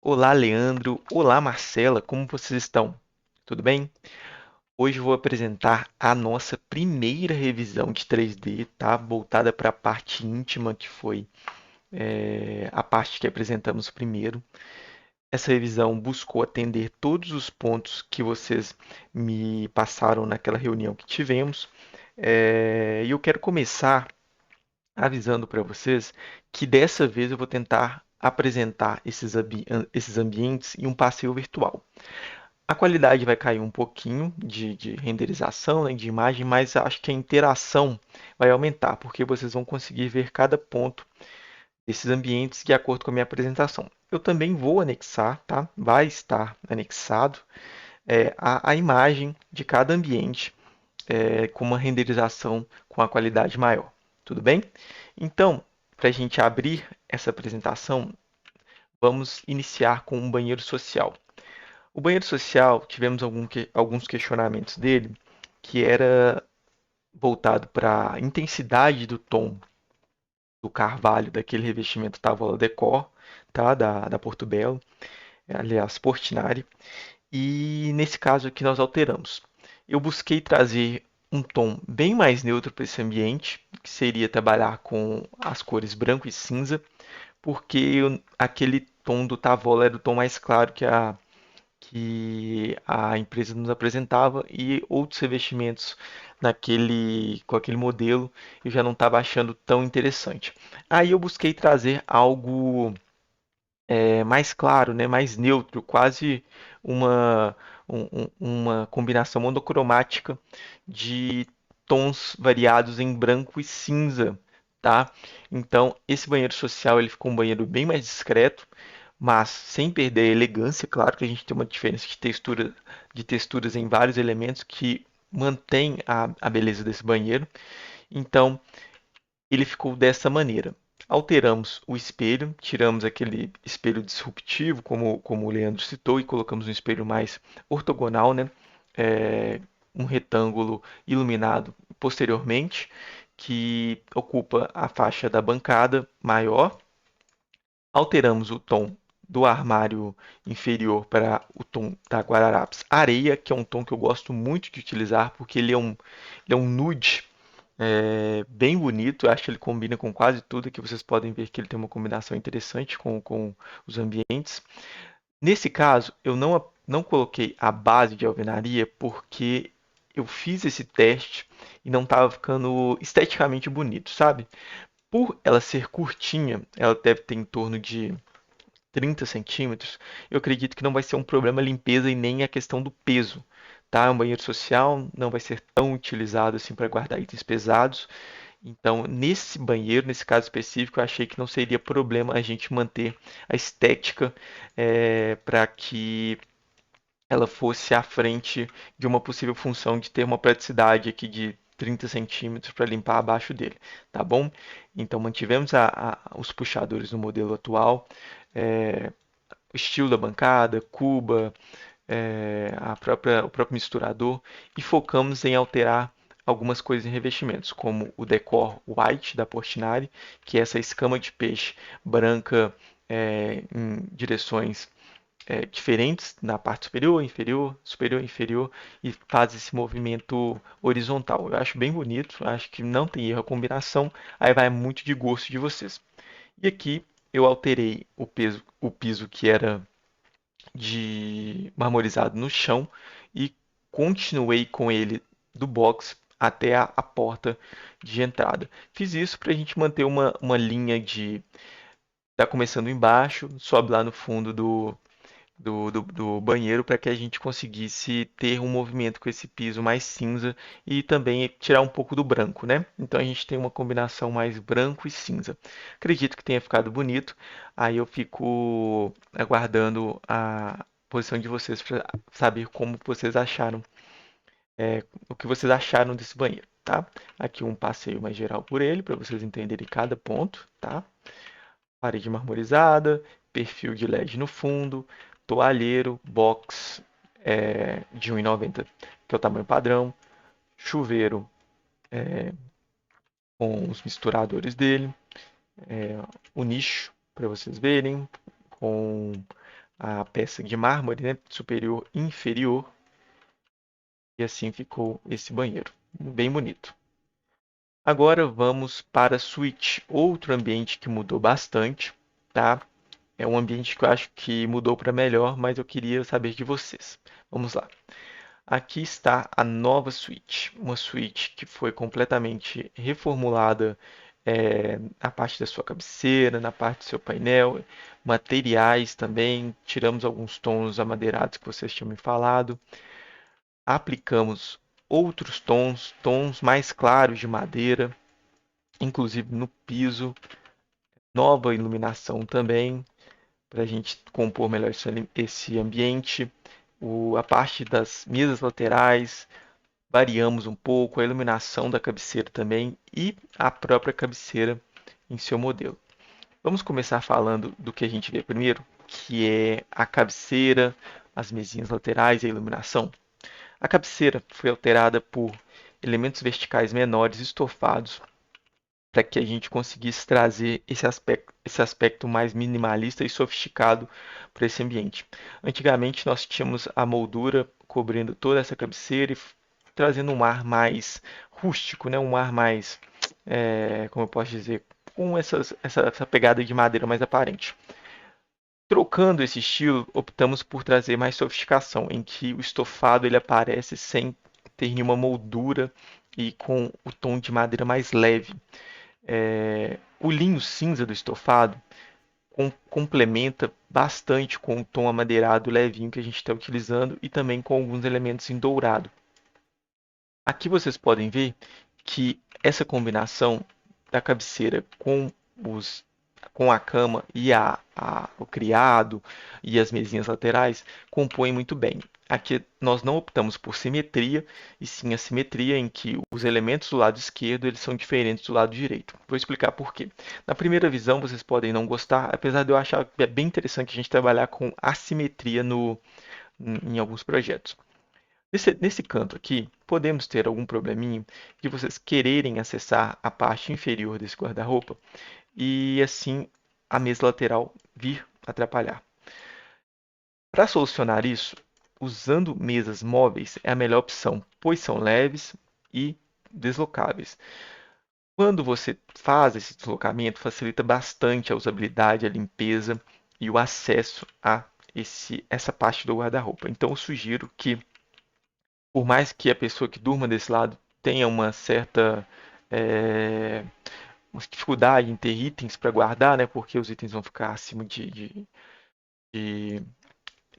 Olá, Leandro. Olá, Marcela. Como vocês estão? Tudo bem? Hoje eu vou apresentar a nossa primeira revisão de 3D, tá? Voltada para a parte íntima, que foi a parte que apresentamos primeiro. Essa revisão buscou atender todos os pontos que vocês me passaram naquela reunião que tivemos. E eu quero começar avisando para vocês que dessa vez eu vou tentar apresentar esses ambientes em um passeio virtual. A qualidade vai cair um pouquinho de renderização, né, de imagem, mas acho que a interação vai aumentar, porque vocês vão conseguir ver cada ponto desses ambientes de acordo com a minha apresentação. Eu também vou anexar, tá? Vai estar anexado a imagem de cada ambiente com uma renderização com a qualidade maior. Tudo bem? Então, para a gente abrir essa apresentação, vamos iniciar com um banheiro social. O banheiro social, tivemos alguns questionamentos dele, que era voltado para a intensidade do tom do carvalho daquele revestimento Tavola Decor, tá? da Portobello, aliás, Portinari. E nesse caso aqui nós alteramos. Eu busquei trazer um tom bem mais neutro para esse ambiente, que seria trabalhar com as cores branco e cinza, porque aquele tom do Tavola era o tom mais claro que a empresa nos apresentava e outros revestimentos com aquele modelo eu já não estava achando tão interessante. Aí eu busquei trazer algo mais claro, né, mais neutro, quase uma, uma combinação monocromática de tons variados em branco e cinza, tá? Então, esse banheiro social ele ficou um banheiro bem mais discreto, mas sem perder a elegância. Claro que a gente tem uma diferença de texturas em vários elementos que mantém a beleza desse banheiro. Então, ele ficou dessa maneira. Alteramos o espelho, tiramos aquele espelho disruptivo, como o Leandro citou, e colocamos um espelho mais ortogonal, né? É, um retângulo iluminado posteriormente, que ocupa a faixa da bancada maior. Alteramos o tom do armário inferior para o tom da Guararapes Areia, que é um tom que eu gosto muito de utilizar, porque ele é um nude bem bonito. Eu acho que ele combina com quase tudo. Aqui vocês podem ver que ele tem uma combinação interessante com os ambientes. Nesse caso, eu não coloquei a base de alvenaria porque eu fiz esse teste e não estava ficando esteticamente bonito, sabe? Por ela ser curtinha, ela deve ter em torno de 30 centímetros, eu acredito que não vai ser um problema a limpeza e nem a questão do peso. Tá? É um banheiro social, não vai ser tão utilizado assim para guardar itens pesados. Então, nesse banheiro, nesse caso específico, eu achei que não seria problema a gente manter a estética para que ela fosse à frente de uma possível função de ter uma praticidade aqui de 30 centímetros para limpar abaixo dele, tá bom? Então mantivemos os puxadores no modelo atual, é, o estilo da bancada, cuba, o próprio misturador e focamos em alterar algumas coisas em revestimentos, como o decor white da Portinari, que é essa escama de peixe branca em direções diferentes na parte superior, inferior, superior, inferior e faz esse movimento horizontal. Eu acho bem bonito, acho que não tem erro a combinação, aí vai muito de gosto de vocês. E aqui eu alterei o piso que era de marmorizado no chão e continuei com ele do box até a porta de entrada. Fiz isso para a gente manter uma linha de tá começando embaixo, sobe lá no fundo do banheiro para que a gente conseguisse ter um movimento com esse piso mais cinza e também tirar um pouco do branco, né? Então a gente tem uma combinação mais branco e cinza. Acredito que tenha ficado bonito. Aí eu fico aguardando a posição de vocês para saber como vocês acharam, o que vocês acharam desse banheiro, tá? Aqui um passeio mais geral por ele para vocês entenderem cada ponto, tá? Parede marmorizada, perfil de LED no fundo, toalheiro, box de 1,90, que é o tamanho padrão, chuveiro com os misturadores dele, o nicho para vocês verem, com a peça de mármore, né, superior e inferior, e assim ficou esse banheiro, bem bonito. Agora vamos para a suíte, outro ambiente que mudou bastante, tá? É um ambiente que eu acho que mudou para melhor, mas eu queria saber de vocês. Vamos lá. Aqui está a nova suíte, uma suíte que foi completamente reformulada na parte da sua cabeceira, na parte do seu painel, materiais também, tiramos alguns tons amadeirados que vocês tinham me falado, aplicamos outros tons, tons mais claros de madeira, inclusive no piso, nova iluminação também, para a gente compor melhor esse ambiente. A parte das mesas laterais, variamos um pouco, a iluminação da cabeceira também e a própria cabeceira em seu modelo. Vamos começar falando do que a gente vê primeiro, que é a cabeceira, as mesinhas laterais e a iluminação. A cabeceira foi alterada por elementos verticais menores estofados para que a gente conseguisse trazer esse aspecto mais minimalista e sofisticado para esse ambiente. Antigamente nós tínhamos a moldura cobrindo toda essa cabeceira e trazendo um ar mais rústico, né? Um ar mais, como eu posso dizer, com essa pegada de madeira mais aparente. Trocando esse estilo, optamos por trazer mais sofisticação, em que o estofado ele aparece sem ter nenhuma moldura e com o tom de madeira mais leve. O linho cinza do estofado complementa bastante com o tom amadeirado levinho que a gente está utilizando e também com alguns elementos em dourado. Aqui vocês podem ver que essa combinação da cabeceira com a cama e o criado e as mesinhas laterais compõem muito bem. Aqui nós não optamos por simetria, e sim a simetria em que os elementos do lado esquerdo eles são diferentes do lado direito. Vou explicar por quê. Na primeira visão vocês podem não gostar, apesar de eu achar que é bem interessante a gente trabalhar com assimetria em alguns projetos. Nesse canto aqui, podemos ter algum probleminha de vocês quererem acessar a parte inferior desse guarda-roupa e assim a mesa lateral vir atrapalhar. Para solucionar isso, usando mesas móveis é a melhor opção, pois são leves e deslocáveis. Quando você faz esse deslocamento, facilita bastante a usabilidade, a limpeza e o acesso a essa parte do guarda-roupa. Então, eu sugiro que, por mais que a pessoa que durma desse lado tenha é, uma dificuldade em ter itens para guardar, né? Porque os itens vão ficar acima de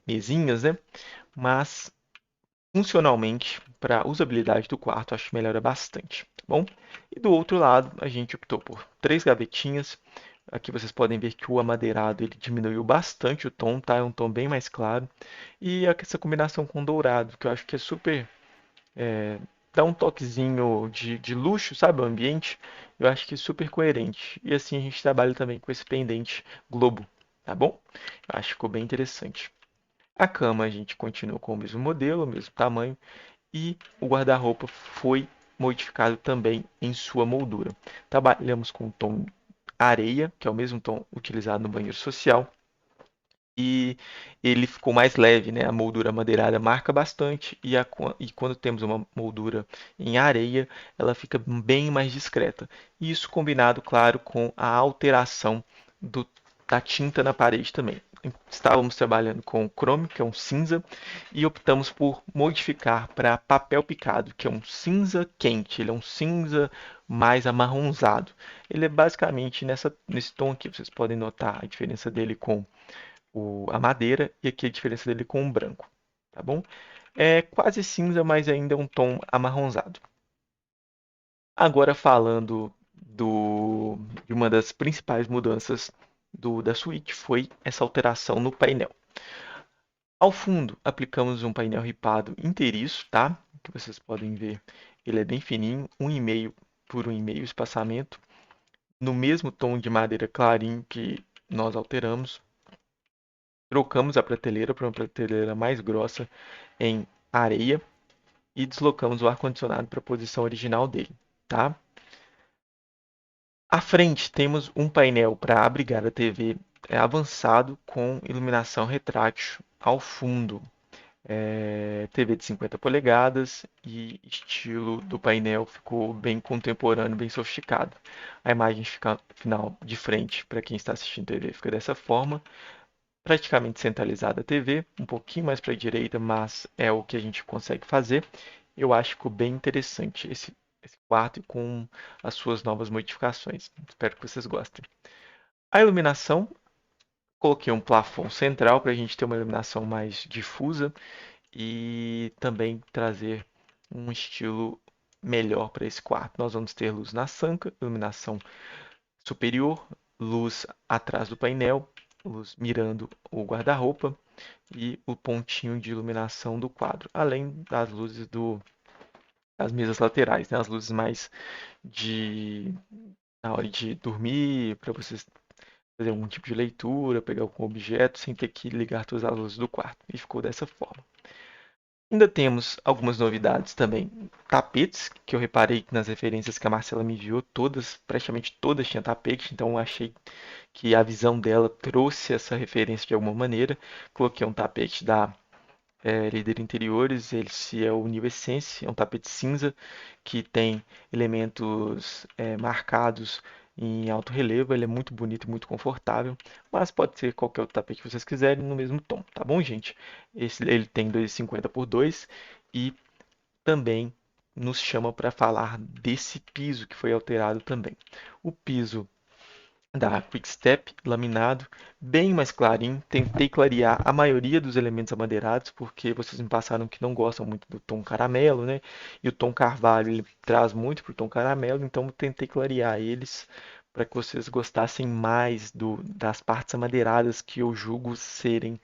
mesinhas, né? Mas funcionalmente, para a usabilidade do quarto, acho que melhora bastante, tá bom? E do outro lado, a gente optou por três gavetinhas. Aqui vocês podem ver que o amadeirado ele diminuiu bastante o tom, tá? É um tom bem mais claro. E essa combinação com dourado, que eu acho que é super dá um toquezinho de luxo, sabe, o ambiente. Eu acho que é super coerente. E assim a gente trabalha também com esse pendente globo, tá bom? Eu acho que ficou bem interessante. A cama a gente continua com o mesmo modelo, o mesmo tamanho, e o guarda-roupa foi modificado também em sua moldura. Trabalhamos com o tom areia, que é o mesmo tom utilizado no banheiro social, e ele ficou mais leve, né? A moldura madeirada marca bastante e quando temos uma moldura em areia, ela fica bem mais discreta. Isso combinado, claro, com a alteração da tinta na parede também. Estávamos trabalhando com chrome, que é um cinza, e optamos por modificar para papel picado, que é um cinza quente. Ele é um cinza mais amarronzado. Ele é basicamente nesse tom aqui. Vocês podem notar a diferença dele com a madeira e aqui a diferença dele com o branco, tá bom? É quase cinza, mas ainda é um tom amarronzado. Agora falando de uma das principais mudanças da suíte foi essa alteração no painel. Ao fundo, aplicamos um painel ripado inteiriço, tá? Que vocês podem ver, ele é bem fininho, 1,5 por 1,5 espaçamento, no mesmo tom de madeira clarinho que nós alteramos. Trocamos a prateleira para uma prateleira mais grossa em areia e deslocamos o ar-condicionado para a posição original dele, tá? À frente temos um painel para abrigar a TV avançado com iluminação retrátil ao fundo. TV de 50 polegadas e estilo do painel ficou bem contemporâneo, bem sofisticado. A imagem final de frente, para quem está assistindo TV, fica dessa forma. Praticamente centralizada a TV, um pouquinho mais para a direita, mas é o que a gente consegue fazer. Eu acho que ficou bem interessante esse quarto com as suas novas modificações. Espero que vocês gostem. A iluminação, coloquei um plafond central para a gente ter uma iluminação mais difusa e também trazer um estilo melhor para esse quarto. Nós vamos ter luz na sanca, iluminação superior, luz atrás do painel, luz mirando o guarda-roupa e o pontinho de iluminação do quadro, além das luzes das mesas laterais, né? As luzes mais de na hora de dormir, para vocês fazer algum tipo de leitura, pegar algum objeto sem ter que ligar todas as luzes do quarto. E ficou dessa forma. Ainda temos algumas novidades também. Tapetes, que eu reparei que nas referências que a Marcela me enviou, todas, praticamente todas tinham tapete, então eu achei que a visão dela trouxe essa referência de alguma maneira. Coloquei um tapete da Líder Interiores, esse é o New Essence, é um tapete cinza que tem elementos marcados em alto relevo, ele é muito bonito e muito confortável, mas pode ser qualquer outro tapete que vocês quiserem no mesmo tom, tá bom, gente? Ele tem 2,50 por 2 e também nos chama para falar desse piso que foi alterado também. O piso da Quickstep laminado, bem mais clarinho. Tentei clarear a maioria dos elementos amadeirados, porque vocês me passaram que não gostam muito do tom caramelo, né? E o tom carvalho ele traz muito para o tom caramelo, então eu tentei clarear eles para que vocês gostassem mais das partes amadeiradas que eu julgo serem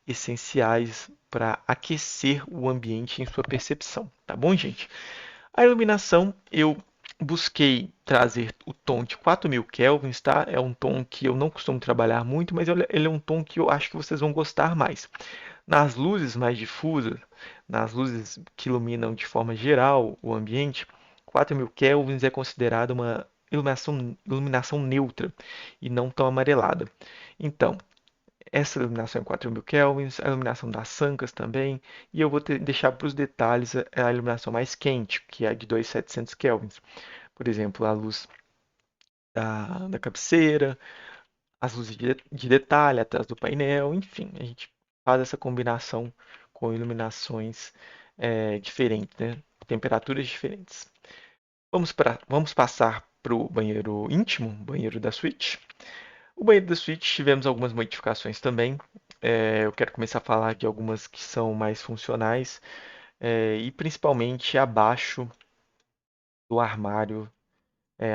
essenciais para aquecer o ambiente em sua percepção, tá bom, gente? A iluminação, eu busquei trazer o tom de 4000 kelvins, tá? É um tom que eu não costumo trabalhar muito, mas ele é um tom que eu acho que vocês vão gostar mais. Nas luzes mais difusas, nas luzes que iluminam de forma geral o ambiente, 4000 kelvins é considerada uma iluminação neutra e não tão amarelada. Então, essa iluminação em 4000 kelvins, a iluminação das sancas também, e eu vou deixar para os detalhes a iluminação mais quente, que é a de 2700 kelvins. Por exemplo, a luz da cabeceira, as luzes de detalhe atrás do painel, enfim, a gente faz essa combinação com iluminações diferentes, né? Temperaturas diferentes. Vamos passar para o banheiro íntimo, banheiro da suíte. O banheiro da suíte tivemos algumas modificações também. Eu quero começar a falar de algumas que são mais funcionais e principalmente abaixo do armário,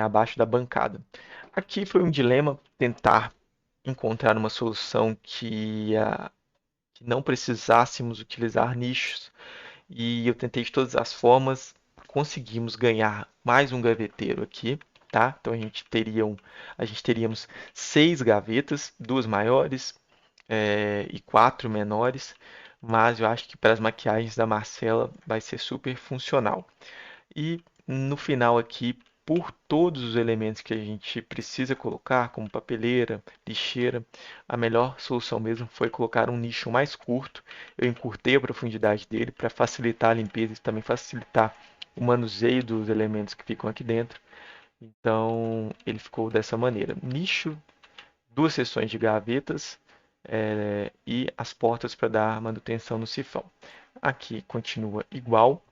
abaixo da bancada. Aqui foi um dilema tentar encontrar uma solução que não precisássemos utilizar nichos e eu tentei de todas as formas. Conseguimos ganhar mais um gaveteiro aqui, tá? Então a gente teríamos 6 gavetas, duas maiores e 4 menores, mas eu acho que para as maquiagens da Marcela vai ser super funcional. E no final aqui, por todos os elementos que a gente precisa colocar, como papeleira, lixeira, a melhor solução mesmo foi colocar um nicho mais curto. Eu encurtei a profundidade dele para facilitar a limpeza e também facilitar o manuseio dos elementos que ficam aqui dentro. Então ele ficou dessa maneira. Nicho, duas seções de gavetas e as portas para dar manutenção no sifão. Aqui continua igual,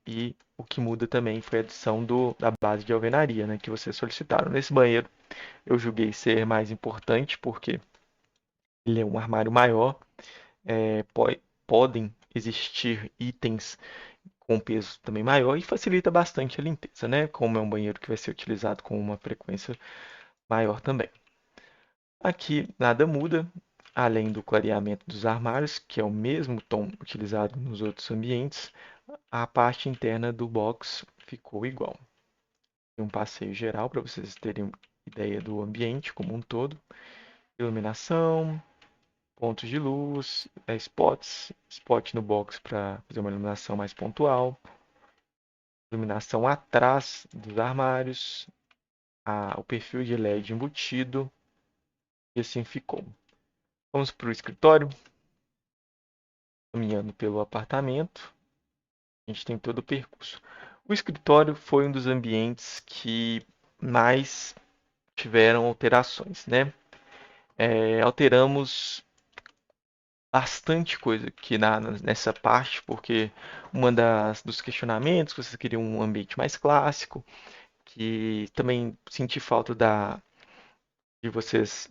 e o que muda também foi a adição da base de alvenaria, né, que vocês solicitaram. Nesse banheiro eu julguei ser mais importante porque ele é um armário maior, é, po podem existir itens com peso também maior e facilita bastante a limpeza, né? Como é um banheiro que vai ser utilizado com uma frequência maior também. Aqui nada muda, além do clareamento dos armários, que é o mesmo tom utilizado nos outros ambientes, a parte interna do box ficou igual. Um passeio geral para vocês terem ideia do ambiente como um todo. Iluminação, pontos de luz, spot no box para fazer uma iluminação mais pontual, iluminação atrás dos armários, o perfil de LED embutido e assim ficou. Vamos para o escritório, caminhando pelo apartamento, a gente tem todo o percurso. O escritório foi um dos ambientes que mais tiveram alterações, né? Alteramos bastante coisa aqui nessa parte, porque dos questionamentos que vocês queriam um ambiente mais clássico, que também senti falta de vocês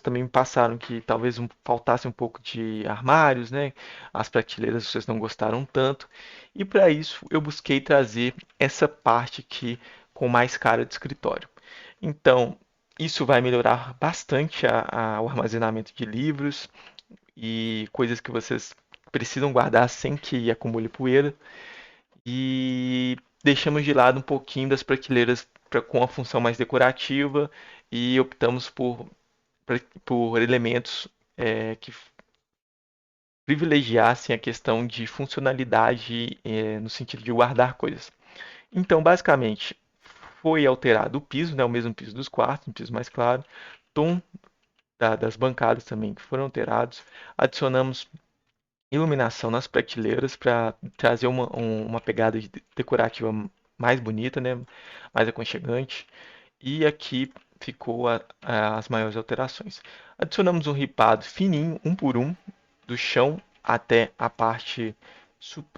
também me passaram que talvez faltasse um pouco de armários, né? As prateleiras vocês não gostaram tanto, e para isso eu busquei trazer essa parte aqui com mais cara de escritório. Então, isso vai melhorar bastante o armazenamento de livros e coisas que vocês precisam guardar sem que acumule poeira. E deixamos de lado um pouquinho das prateleiras com a função mais decorativa e optamos por elementos que privilegiassem a questão de funcionalidade no sentido de guardar coisas. Então, basicamente, foi alterado o piso, né, o mesmo piso dos quartos, um piso mais claro, tom das bancadas também que foram alterados, adicionamos iluminação nas prateleiras para trazer uma pegada decorativa mais bonita, né? Mais aconchegante. E aqui ficou as maiores alterações. Adicionamos um ripado fininho, um por um, do chão até a parte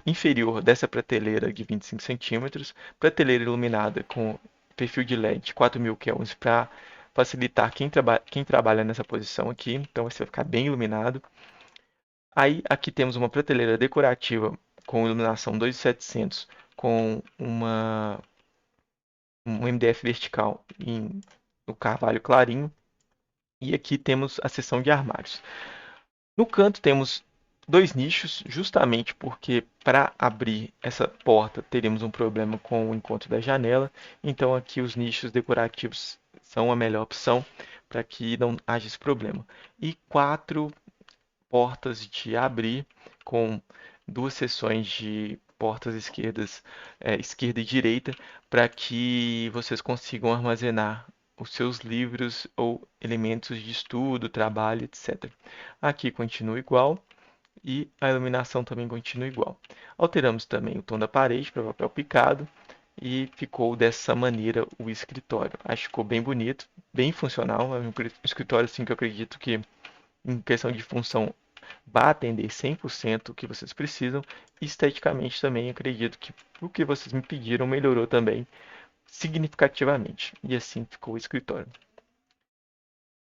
inferior dessa prateleira de 25 centímetros. Prateleira iluminada com perfil de LED 4000 kelvins para facilitar quem trabalha nessa posição aqui. Então você vai ficar bem iluminado. Aí aqui temos uma prateleira decorativa com iluminação 2700 com um MDF vertical no carvalho clarinho. E aqui temos a seção de armários. No canto temos dois nichos, justamente porque para abrir essa porta teríamos um problema com o encontro da janela. Então aqui os nichos decorativos são a melhor opção para que não haja esse problema. E quatro portas de abrir com duas seções de portas esquerda e direita, para que vocês consigam armazenar os seus livros ou elementos de estudo, trabalho, etc. Aqui continua igual e a iluminação também continua igual. Alteramos também o tom da parede para papel picado e ficou dessa maneira o escritório. Acho que ficou bem bonito, bem funcional. É um escritório assim que eu acredito que em questão de função vai atender 100% o que vocês precisam. Esteticamente também acredito que o que vocês me pediram melhorou também significativamente. E assim ficou o escritório.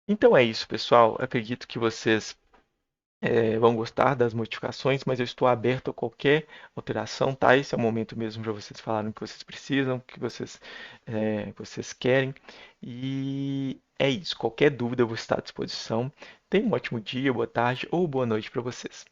Então é isso, pessoal. Acredito que vocês vão gostar das modificações, mas eu estou aberto a qualquer alteração, tá? Esse é o momento mesmo para vocês falarem o que vocês precisam, o que vocês querem. E é isso. Qualquer dúvida eu vou estar à disposição. Tenha um ótimo dia, boa tarde ou boa noite para vocês.